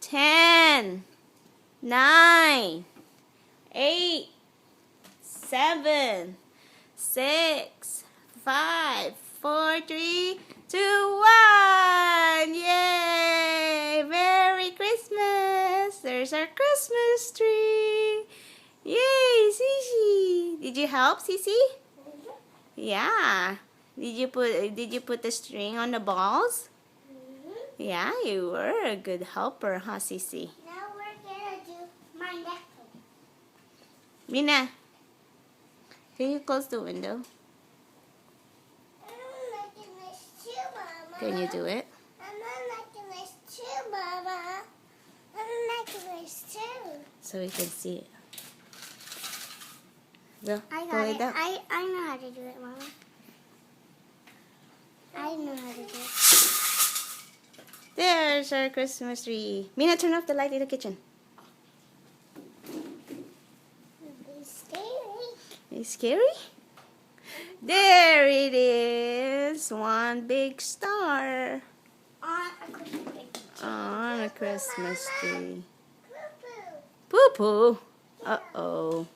10, 9, 8, 7, 6, 5, 4, 3, 2, 1. Yay! Merry Christmas! There's our Christmas tree. Yay, Sissy! Did you help, Sissy? Yeah. Did you put the string on the balls? Yeah, you were a good helper, huh, Sissy? Now we're gonna do my necklace. Mina, can you close the window? I'm making this too, Mama. Can you do it? I'm making this too, Mama. I'm making this too. So we can see it. Go, I go got like it. that. I know how to do it, Mama. I know how to do it. There's our Christmas tree. Mina, turn off the light in the kitchen. It's scary. It's scary? There it is. One big star On a Christmas tree. on a Christmas tree. Poo-poo. Poo-poo. Uh-oh.